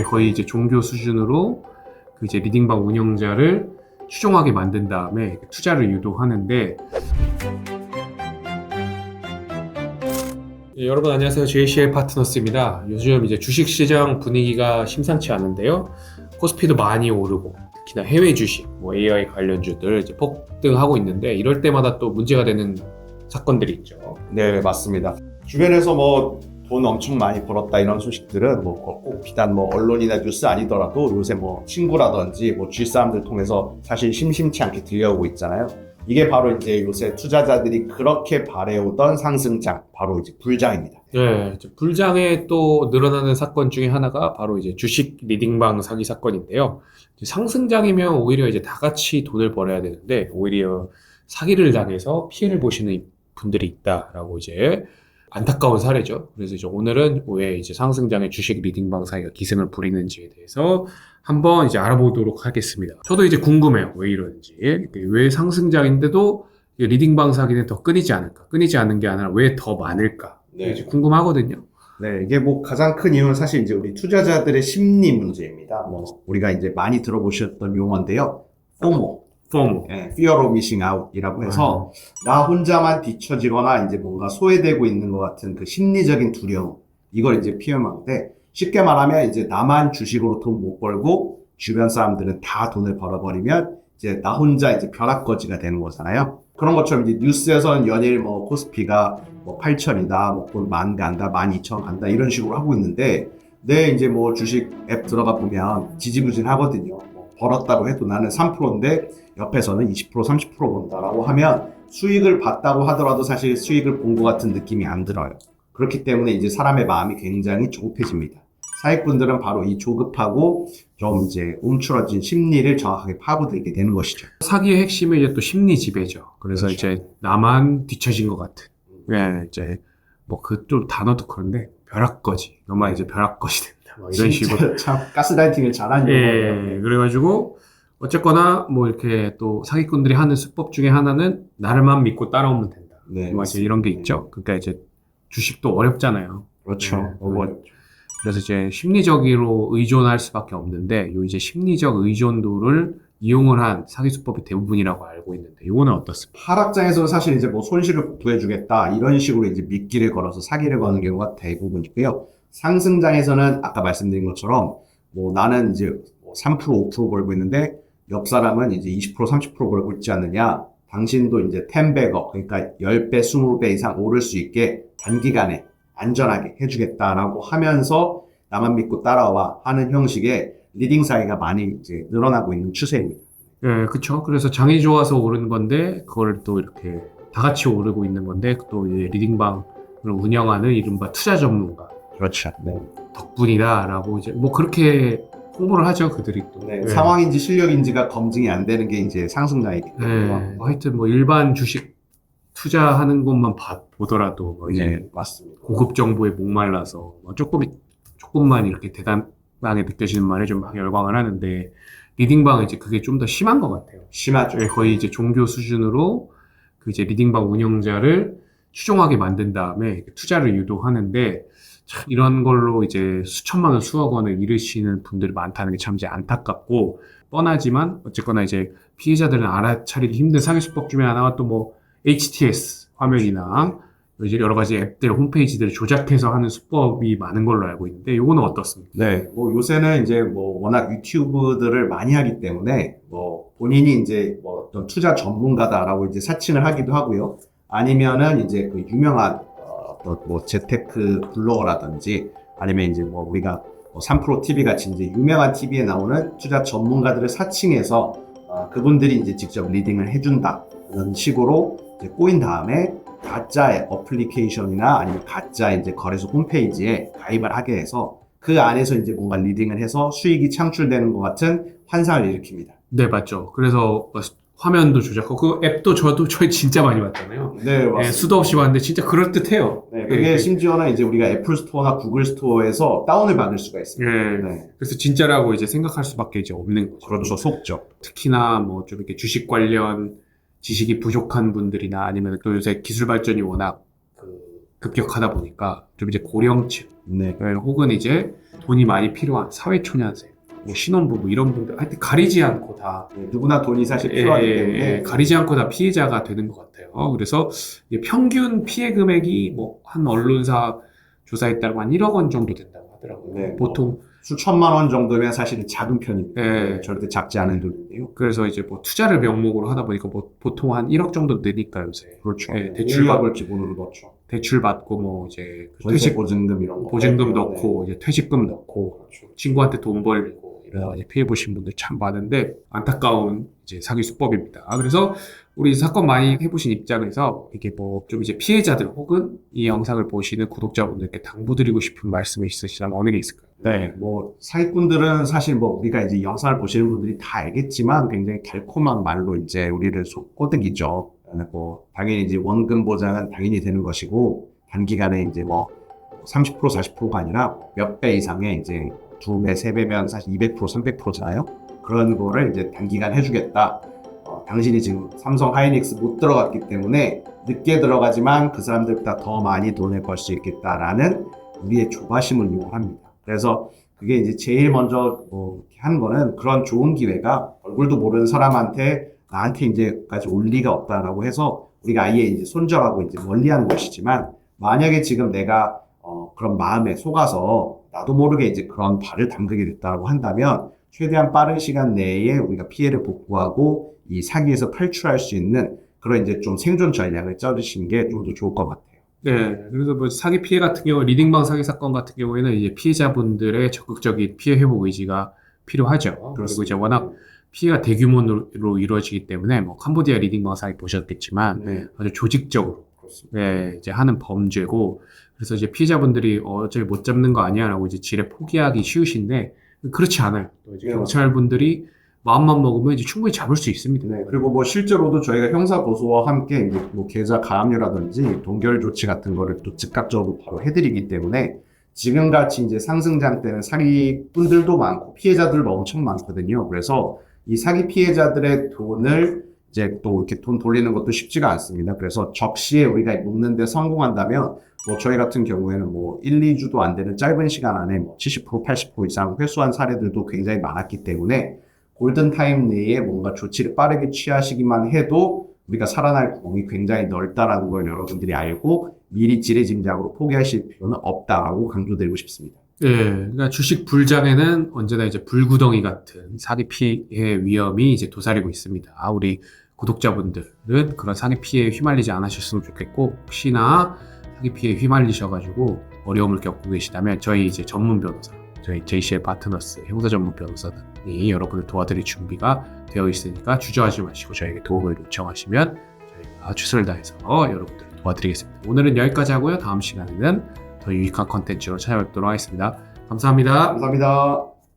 거의 이제 종교 수준으로 그 이제 리딩방 운영자를 추종하게 만든 다음에 투자를 유도하는데, 여러분 안녕하세요. JCL 파트너스입니다. 요즘 이제 주식시장 분위기가 심상치 않은데요. 코스피도 많이 오르고 특히나 해외 주식, AI 관련주들 이제 폭등하고 있는데, 이럴 때마다 또 문제가 되는 사건들이 있죠. 네, 맞습니다. 주변에서 돈 엄청 많이 벌었다 이런 소식들은 꼭 비단 언론이나 뉴스 아니더라도 요새 친구라든지 주위 사람들 통해서 사실 심심치 않게 들려오고 있잖아요. 이게 바로 이제 요새 투자자들이 그렇게 바래오던 상승장, 바로 이제 불장입니다. 네, 불장에 또 늘어나는 사건 중에 하나가 바로 이제 주식 리딩방 사기 사건인데요. 상승장이면 오히려 이제 다 같이 돈을 벌어야 되는데, 오히려 사기를 당해서 피해를 보시는 분들이 있다라고 이제 안타까운 사례죠. 그래서 이제 오늘은 왜 이제 상승장의 주식 리딩방 사기가 기승을 부리는지에 대해서 한번 이제 알아보도록 하겠습니다. 저도 이제 궁금해요. 왜 이러는지. 왜 상승장인데도 리딩방 사기는 더 끊이지 않을까? 끊이지 않는 게 아니라 왜 더 많을까? 네. 이제 궁금하거든요. 네, 이게 가장 큰 이유는 사실 이제 우리 투자자들의 심리 문제입니다. 우리가 이제 많이 들어보셨던 용어인데요. FOMO. 네, Fear of Missing Out이라고 해서 나 혼자만 뒤처지거나 이제 뭔가 소외되고 있는 것 같은 그 심리적인 두려움, 이걸 이제 표현하는데, 쉽게 말하면 이제 나만 주식으로 돈 못 벌고 주변 사람들은 다 돈을 벌어버리면 이제 나 혼자 이제 벼락거지가 되는 거잖아요. 그런 것처럼 이제 뉴스에서는 연일 코스피가 8,000이다, 만 간다, 12,000 간다 이런 식으로 하고 있는데, 내 이제 주식 앱 들어가 보면 지지부진하거든요. 벌었다고 해도 나는 3%인데 옆에서는 20%, 30% 번다라고 하면 수익을 봤다고 하더라도 사실 수익을 본 것 같은 느낌이 안 들어요. 그렇기 때문에 이제 사람의 마음이 굉장히 조급해집니다. 사익분들은 바로 이 조급하고 좀 이제 움츠러진 심리를 정확하게 파고들게 되는 것이죠. 사기의 핵심은 이제 또 심리 지배죠. 그래서 그렇죠. 이제 나만 뒤처진 것 같은. 왜 이제 그 좀 단어도 그런데 벼락거지. 너만 이제 벼락거지 된다. 이런 식으로. 참 가스라이팅을 잘하는 거예요. 그래가지고 어쨌거나 이렇게 또 사기꾼들이 하는 수법 중에 하나는 나를만 믿고 따라오면 된다. 네, 이제 이런 게 있죠. 그러니까 이제 주식도 어렵잖아요. 그렇죠. 네. 그래서 이제 심리적으로 의존할 수밖에 없는데, 요 이제 심리적 의존도를 이용을 한 사기 수법이 대부분이라고 알고 있는데, 요거는 어떻습니까? 하락장에서는 사실 이제 손실을 구해주겠다 이런 식으로 이제 미끼를 걸어서 사기를 거는 경우가 대부분이고요. 상승장에서는 아까 말씀드린 것처럼 나는 이제 3% 5% 벌고 있는데 옆 사람은 이제 20% 30% 벌고 있지 않느냐, 당신도 이제 10배거, 그러니까 10배 20배 이상 오를 수 있게 단기간에 안전하게 해주겠다라고 하면서 나만 믿고 따라와 하는 형식의 리딩 사이가 많이 이제 늘어나고 있는 추세입니다. 예, 그쵸. 그래서 장이 좋아서 오른 건데, 그걸 또 이렇게 다 같이 오르고 있는 건데, 또 이제 리딩방을 운영하는 이른바 투자 전문가. 그렇죠. 네. 덕분이다라고 이제 그렇게 홍보를 하죠, 그들이 또. 네. 상황인지 실력인지가 검증이 안 되는 게 이제 상승장이기 때문에. 하여튼 일반 주식 투자하는 것만 보더라도 이제 맞습니다. 고급 정보에 목말라서 조금만 이렇게 대단하게 느껴지는 말에 좀 막 열광을 하는데, 리딩방은 이제 그게 좀 더 심한 것 같아요. 심하죠. 거의 이제 종교 수준으로 그 이제 리딩방 운영자를 추종하게 만든 다음에 투자를 유도하는데, 참 이런 걸로 이제 수천만 원, 수억 원을 잃으시는 분들이 많다는 게 참 이제 안타깝고, 뻔하지만 어쨌거나 이제 피해자들은 알아차리기 힘든 사기 수법 중에 하나가 또 HTS 화면이나 이제 여러 가지 앱들, 홈페이지들을 조작해서 하는 수법이 많은 걸로 알고 있는데, 요거는 어떻습니까? 네, 요새는 이제 워낙 유튜브들을 많이 하기 때문에 본인이 이제 어떤 투자 전문가다라고 이제 사칭을 하기도 하고요. 아니면은 이제 그 유명한 재테크 블로거라든지, 아니면 이제 우리가 3프로 TV 같이 이제 유명한 TV에 나오는 투자 전문가들을 사칭해서 그분들이 이제 직접 리딩을 해준다 이런 식으로 이제 꼬인 다음에 가짜의 어플리케이션이나 아니면 가짜 이제 거래소 홈페이지에 가입을 하게 해서 그 안에서 이제 뭔가 리딩을 해서 수익이 창출되는 것 같은 환상을 일으킵니다. 네, 맞죠. 그래서 화면도 조작하고, 그 앱도 저희 진짜 많이 봤잖아요. 네, 맞습니다. 수도 없이 봤는데 진짜 그럴듯해요. 네, 그게 심지어는 이제 우리가 애플 스토어나 구글 스토어에서 다운을 받을 수가 있습니다. 네. 그래서 진짜라고 이제 생각할 수밖에 이제 없는 거죠. 그렇죠, 속죠. 특히나 좀 이렇게 주식 관련 지식이 부족한 분들이나, 아니면 또 요새 기술 발전이 워낙 급격하다 보니까 좀 이제 고령층 네. 혹은 이제 돈이 많이 필요한 사회초년생, 뭐 신혼부부 이런 분들 하여튼 가리지 않고 다 누구나 돈이 사실 필요하기 때문에 가리지 않고 다 피해자가 되는 것 같아요. 그래서 이게 평균 피해 금액이 뭐 한 언론사 조사에 따르면 한 1억 원 정도 된다고 하더라고요. 네, 보통 수천만 원 정도면 사실은 작은 편입니다. 네. 절대 작지 않은 돈인데요. 그래서 이제 뭐 투자를 명목으로 하다 보니까 뭐 보통 한 1억 정도 느니까 요새. 그렇죠. 네, 대출 1억을 기본으로 넣죠. 대출 받고 뭐 이제 전세 보증금 이런 거. 보증금 네. 넣고 이제 퇴직금 넣고 그렇죠. 친구한테 돈 벌리고 이런 피해 보신 분들 참 많은데 안타까운 이제 사기 수법입니다. 그래서 우리 사건 많이 해보신 입장에서 이게 뭐 좀 이제 피해자들 혹은 이 영상을 보시는 구독자분들께 당부드리고 싶은 말씀이 있으시다면 어느 게 있을까요? 네, 뭐 사기꾼들은 사실 뭐 우리가 이제 영상을 보시는 분들이 다 알겠지만 굉장히 달콤한 말로 이제 우리를 꼬드기죠. 뭐 당연히 이제 원금 보장은 당연히 되는 것이고 단기간에 이제 뭐 30% 40%가 아니라 몇 배 이상의 이제 2배, 3배면 사실 200% 300%잖아요. 그런 거를 이제 단기간 해주겠다. 당신이 지금 삼성 하이닉스 못 들어갔기 때문에 늦게 들어가지만 그 사람들보다 더 많이 돈을 벌 수 있겠다라는 우리의 조바심을 이용합니다. 그래서 그게 이제 제일 먼저 한 거는 그런 좋은 기회가 얼굴도 모르는 사람한테 나한테 이제까지 올 리가 없다라고 해서 우리가 아예 이제 손절하고 이제 멀리하는 것이지만 만약에 지금 내가 그런 마음에 속아서 나도 모르게 이제 그런 발을 담그게 됐다고 한다면 최대한 빠른 시간 내에 우리가 피해를 복구하고 이 사기에서 탈출할 수 있는 그런 이제 좀 생존 전략을 짜주시는 게 좀 더 좋을 것 같아요. 네, 그래서 뭐 사기 피해 같은 경우, 리딩방 사기 사건 같은 경우에는 이제 피해자분들의 적극적인 피해 회복 의지가 필요하죠. 그리고 이제 워낙 피해가 대규모로 이루어지기 때문에 뭐 캄보디아 리딩방 사기 보셨겠지만 네. 아주 조직적으로 네, 이제 하는 범죄고 그래서 이제 피해자분들이 어차피 못 잡는 거 아니야라고 이제 지레 포기하기 쉬우신데 그렇지 않아요. 또 이제 네, 경찰분들이 마음만 먹으면 이제 충분히 잡을 수 있습니다. 네, 그리고 뭐 실제로도 저희가 형사 고소와 함께 이제 뭐 계좌 가압류라든지 동결 조치 같은 거를 또 즉각적으로 바로 해드리기 때문에 지금같이 이제 상승장 때는 사기꾼들도 많고 피해자들도 엄청 많거든요. 그래서 이 사기 피해자들의 돈을 이제 또 이렇게 돈 돌리는 것도 쉽지가 않습니다. 그래서 적시에 우리가 묶는데 성공한다면 뭐 저희 같은 경우에는 뭐 1, 2주도 안 되는 짧은 시간 안에 뭐 70%, 80% 이상 회수한 사례들도 굉장히 많았기 때문에 골든타임 내에 뭔가 조치를 빠르게 취하시기만 해도 우리가 살아날 구멍이 굉장히 넓다라는 걸 여러분들이 알고 미리 지레짐작으로 포기하실 필요는 없다라고 강조드리고 싶습니다. 네, 그러니까 주식 불장에는 언제나 이제 불구덩이 같은 사기 피해 위험이 이제 도사리고 있습니다. 우리 구독자분들은 그런 사기 피해에 휘말리지 않으셨으면 좋겠고 혹시나 사기 피해에 휘말리셔가지고 어려움을 겪고 계시다면 저희 이제 전문 변호사, 저희 JCL 파트너스 형사 전문 변호사들이 여러분을 도와드릴 준비가 되어 있으니까 주저하지 마시고 저에게 도움을 요청하시면 저희가 최선을 다해서 여러분들을 도와드리겠습니다. 오늘은 여기까지 하고요. 다음 시간에는 더 유익한 컨텐츠로 찾아뵙도록 하겠습니다. 감사합니다. 감사합니다.